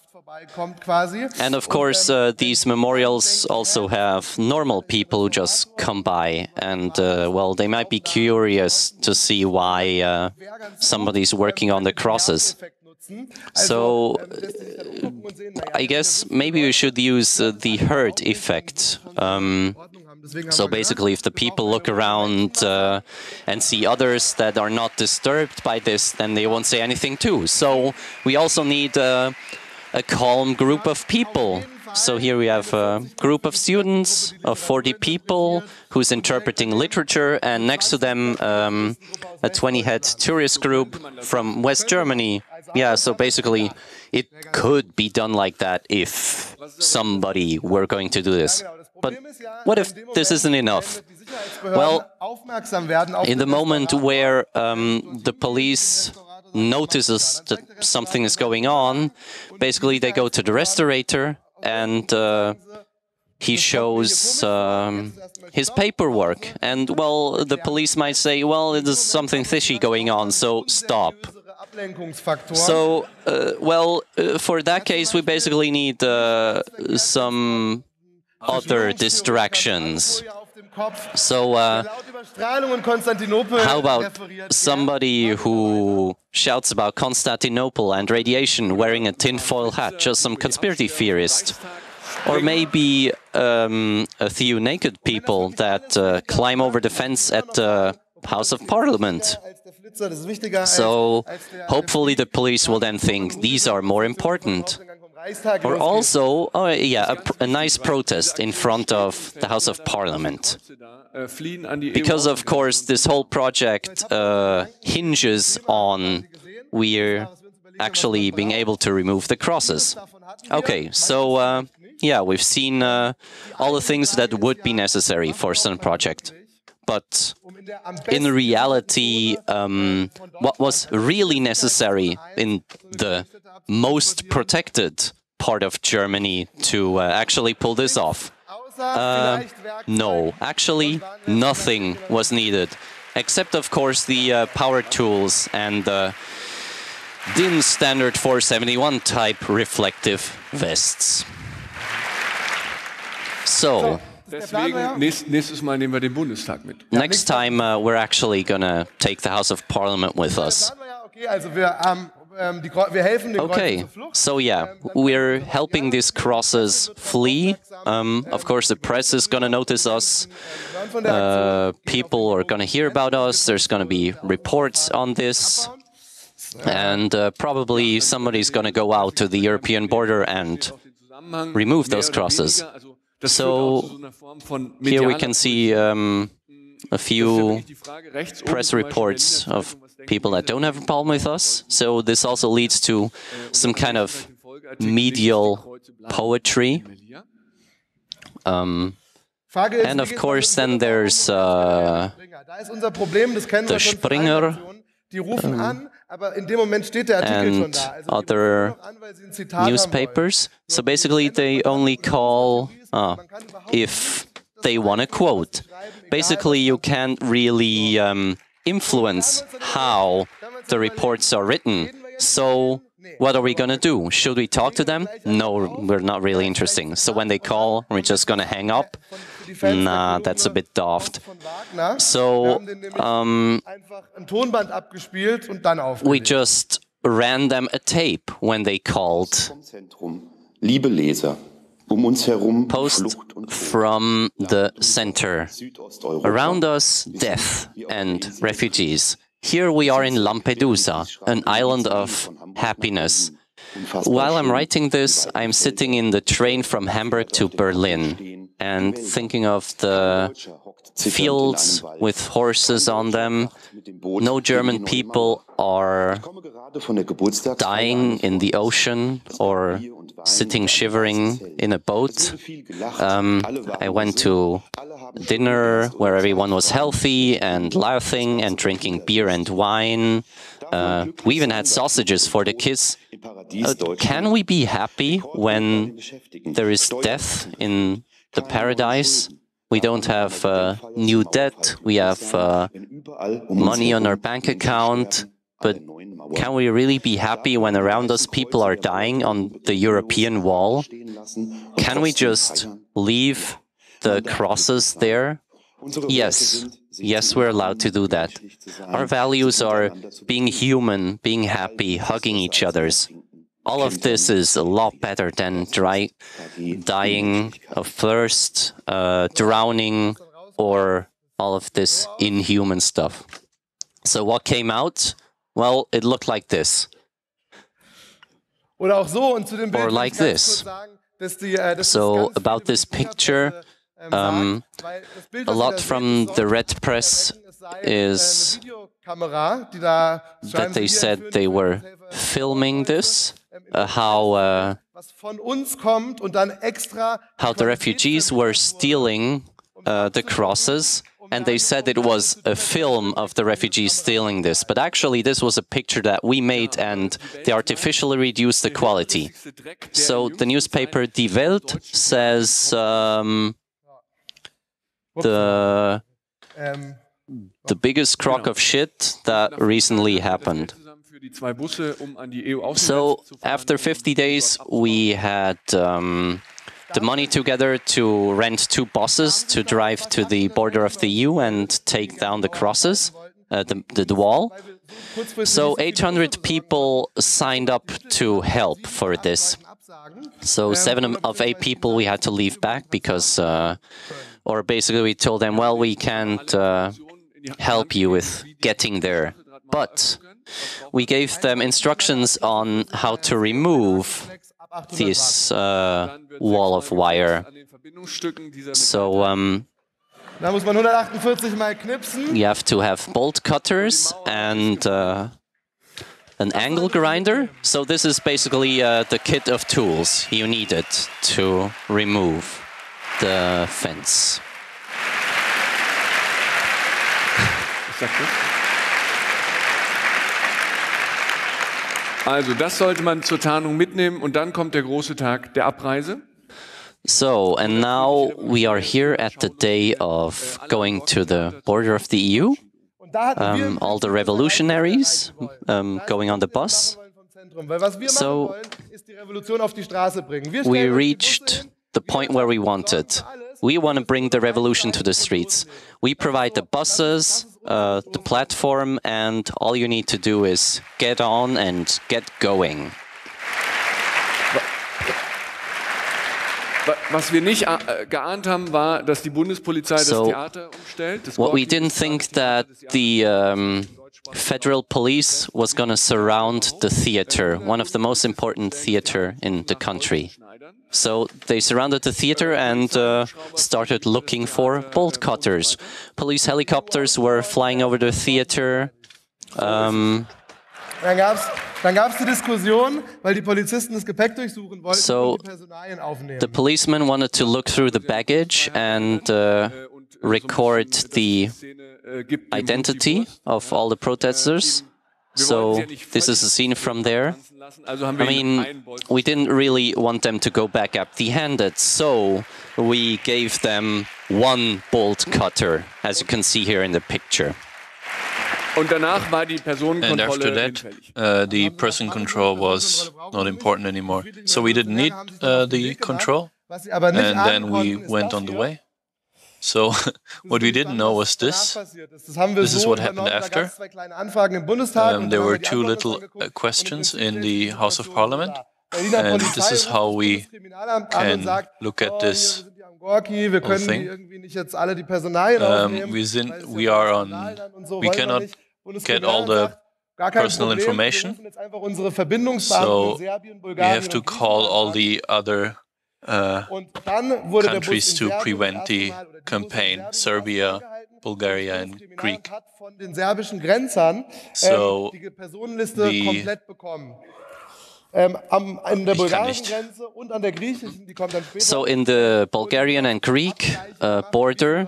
And of course, these memorials also have normal people who just come by, and well, they might be curious to see why somebody's working on the crosses. So I guess maybe we should use the herd effect. So basically, if the people look around and see others that are not disturbed by this, then they won't say anything too. So we also need a calm group of people. So here we have a group of students of 40 people who's interpreting literature, and next to them a 20-head tourist group from West Germany. Yeah, so basically it could be done like that if somebody were going to do this. But what if this isn't enough? Well, in the moment where the police notices that something is going on, basically they go to the restorator and he shows his paperwork. And, well, the police might say, well, there's something fishy going on, so stop. So, for that case, we basically need some other distractions. So, how about somebody who shouts about Constantinople and radiation wearing a tinfoil hat, just some conspiracy theorist? Or maybe a few naked people that climb over the fence at the House of Parliament. So, hopefully the police will then think these are more important. Or also, a nice protest in front of the House of Parliament. Because, of course, this whole project hinges on we're actually being able to remove the crosses. Okay, so, we've seen all the things that would be necessary for such a project. But in reality, what was really necessary in the most protected part of Germany to actually pull this off? No, actually nothing was needed, except of course the power tools and the DIN Standard 471 type reflective vests. So, next time we're actually gonna take the House of Parliament with us. Okay, so yeah, we're helping these crosses flee. Of course, the press is gonna notice us. People are gonna hear about us. There's gonna be reports on this. And probably somebody's gonna go out to the European border and remove those crosses. So here we can see a few press reports of people that don't have a problem with us. So this also leads to some kind of medial poetry. And of course then there's the Springer and other newspapers. So basically they only call if they want to quote. Basically you can't really influence how the reports are written. So what are we going to do? Should we talk to them? No, we're not really interesting. So when they call, we're just going to hang up? Nah, that's a bit daft. So we just ran them a tape when they called. Post from the center. Around us, death and refugees. Here we are in Lampedusa, an island of happiness. While I'm writing this, I'm sitting in the train from Hamburg to Berlin and thinking of the fields with horses on them. No German people are dying in the ocean or sitting shivering in a boat. I went to dinner where everyone was healthy and laughing and drinking beer and wine. We even had sausages for the kids. Can we be happy when there is death in the paradise? We don't have new debt, we have money on our bank account, but can we really be happy when around us people are dying on the European wall? Can we just leave the crosses there? Yes. Yes, we're allowed to do that. Our values are being human, being happy, hugging each other. All of this is a lot better than dying of thirst, drowning, or all of this inhuman stuff. So what came out? Well, it looked like this. Or like this. So about this picture, a lot from the red press is that they said they were filming this, how the refugees were stealing the crosses, and they said it was a film of the refugees stealing this. But actually, this was a picture that we made, and they artificially reduced the quality. So the newspaper Die Welt says the biggest crock of shit that recently happened. So after 50 days, we had the money together to rent 2 buses to drive to the border of the EU and take down the crosses, the wall. So 800 people signed up to help for this. So 7 of 8 people we had to leave back because, or basically we told them, well, we can't help you with getting there. But we gave them instructions on how to remove this wall of wire. So you have to have bolt cutters and an angle grinder. So this is basically the kit of tools you needed to remove the fence. Also, das sollte man zur Tarnung mitnehmen und dann kommt der große Tag der Abreise. So, and now we are here at the day of going to the border of the EU. All the revolutionaries going on the bus. So, we reached the point where we wanted. We want to bring the revolution to the streets. We provide the buses, the platform, and all you need to do is get on and get going. Was wir nicht geahnt haben, war, dass die Bundespolizei das Theater umstellt. What we didn't think that the federal police was going to surround the theater, one of the most important theater in the country. So they surrounded the theater and started looking for bolt cutters. Police helicopters were flying over the theater. Dann gab's die Diskussion, weil die Polizisten das Gepäck durchsuchen wollten und die Personalien aufnehmen. The policemen wanted to look through the baggage and record the identity of all the protesters. So this is a scene from there. I mean, we didn't really want them to go back empty-handed, so we gave them one bolt cutter, as you can see here in the picture. Und danach war die Personenkontrolle after that, the person control was not important anymore. So we didn't need the control, and then we went on the way. So what we didn't know was this. This is what happened after. There were two little questions in the House of Parliament, and this is how we can look at this whole thing. We cannot get all the personal information, so we have to call all the other countries to prevent the campaign, Serbia, Bulgaria and Greek. So So in the Bulgarian and Greek border,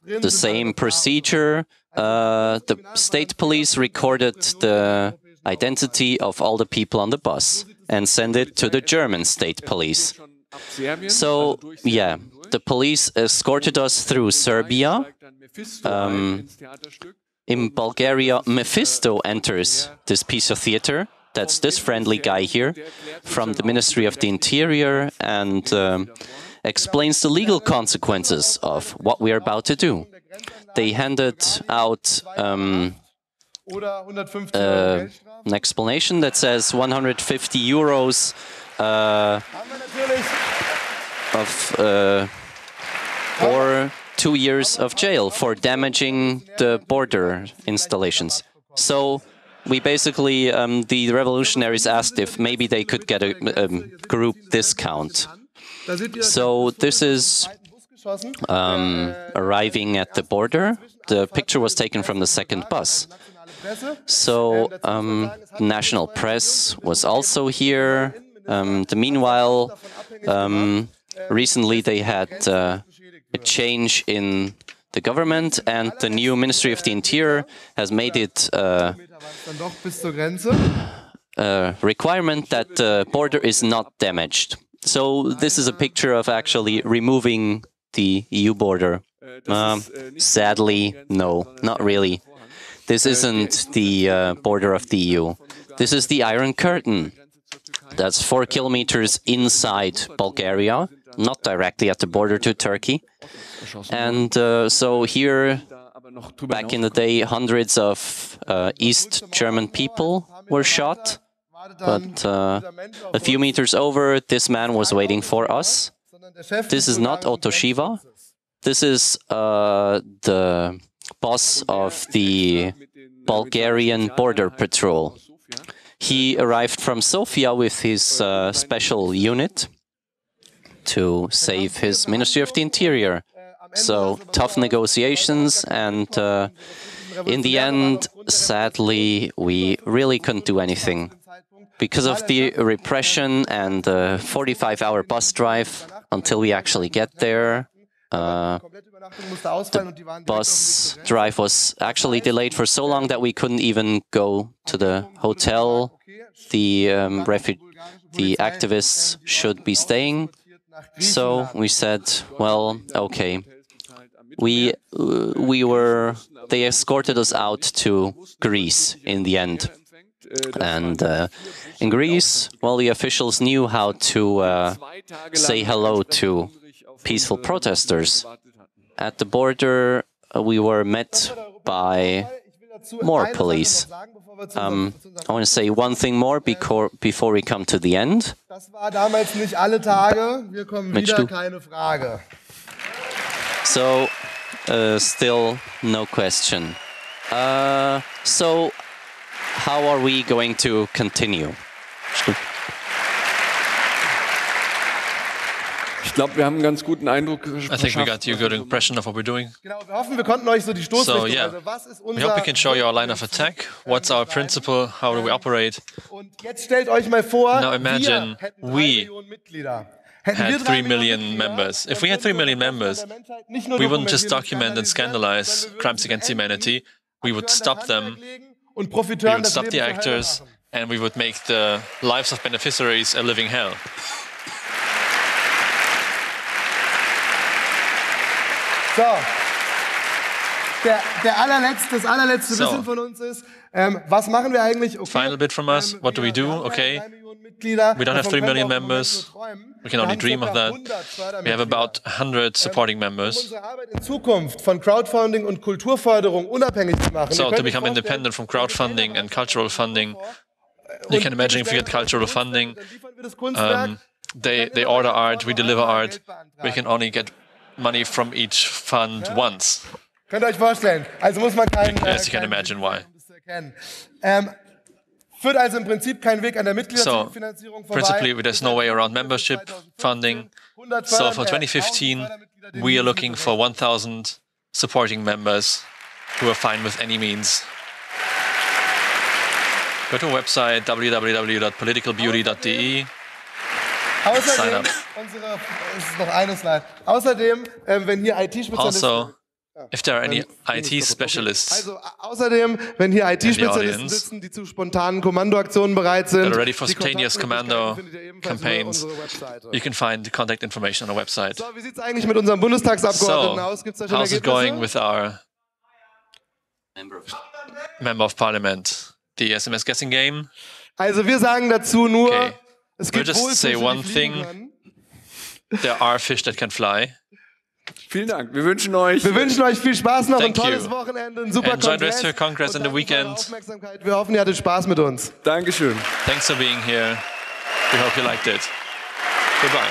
the same procedure. The state police recorded the identity of all the people on the bus and sent it to the German state police. So, yeah, the police escorted us through Serbia. In Bulgaria, Mephisto enters this piece of theater. That's this friendly guy here from the Ministry of the Interior and explains the legal consequences of what we are about to do. They handed out an explanation that says 150 euros or 2 years of jail for damaging the border installations. So we basically, the revolutionaries asked if maybe they could get a group discount. So this is arriving at the border. The picture was taken from the second bus. So national press was also here. Meanwhile, recently they had a change in the government, and the new Ministry of the Interior has made it a requirement that the border is not damaged. So this is a picture of actually removing the EU border. Sadly, no, not really. This isn't the border of the EU. This is the Iron Curtain. That's 4 kilometers inside Bulgaria, not directly at the border to Turkey. And so here, back in the day, hundreds of East German people were shot. But a few meters over, this man was waiting for us. This is not Otto Shiva. This is the boss of the Bulgarian border patrol. He arrived from Sofia with his special unit to save his Ministry of the Interior. So tough negotiations, and in the end, sadly, we really couldn't do anything. Because of the repression and the 45-hour bus drive until we actually get there, The bus drive was actually delayed for so long that we couldn't even go to the hotel. The activists should be staying. So we said, well, okay. They escorted us out to Greece in the end. And in Greece, well, the officials knew how to say hello to peaceful protesters. At the border, we were met by more police. I want to say one thing more before we come to the end. So, still no question. So, how are we going to continue? Ich glaube, wir haben einen ganz guten Eindruck I think we got you a good impression of what we're doing. So, yeah, we hope we can show you our line of attack. What's our principle? How do we operate? Now imagine we had 3 million members. If we had 3 million members, we wouldn't just document and scandalize crimes against humanity. We would stop them, we would stop the actors, and we would make the lives of beneficiaries a living hell. So, das allerletzte Wissen von uns ist, was machen wir eigentlich? Okay, final bit from us, what do we do? Okay, we don't have 3 million members, we can only dream of that. We have about 100 supporting members. Unsere Arbeit in Zukunft von Crowdfunding und Kulturförderung unabhängig zu machen. So, to become independent from crowdfunding and cultural funding, you can imagine if we get cultural funding, they order art, we deliver art, we can only get money from each fund once. Könnt ihr euch vorstellen? Also muss man keinen. Yes, you can imagine why. Führt also im Prinzip kein Weg an der Mitgliederfinanzierung vorbei. Principally, there's no way around membership funding. So for 2015, we are looking for 1,000 supporting members who are fine with any means. Go to our website www.politicalbeauty.de. Außerdem, wenn hier IT-Spezialisten if there are any IT specialists außerdem, wenn hier IT-Spezialisten sitzen, die zu spontanen Kommandoaktionen bereit sind, that are ready for spontaneous commando campaigns, you can find contact information on our website. So, wie sieht es eigentlich mit unserem Bundestagsabgeordneten aus? Gibt's da schon how's it Ergebnisse? going with our member of parliament? The SMS guessing game? Also wir sagen dazu nur, Okay. es We'll gibt wohl just say Fische, one die fliegen thing. können. There are fish that can fly. Vielen Dank. Wir wünschen euch viel Spaß noch, ein Thank tolles you. Wochenende, ein super Enjoy the rest of your Kongress Congress and the und danke für eure weekend. Aufmerksamkeit. Wir hoffen, ihr hattet Spaß mit uns. Dankeschön. Thanks for being here. We hope you liked it. Goodbye.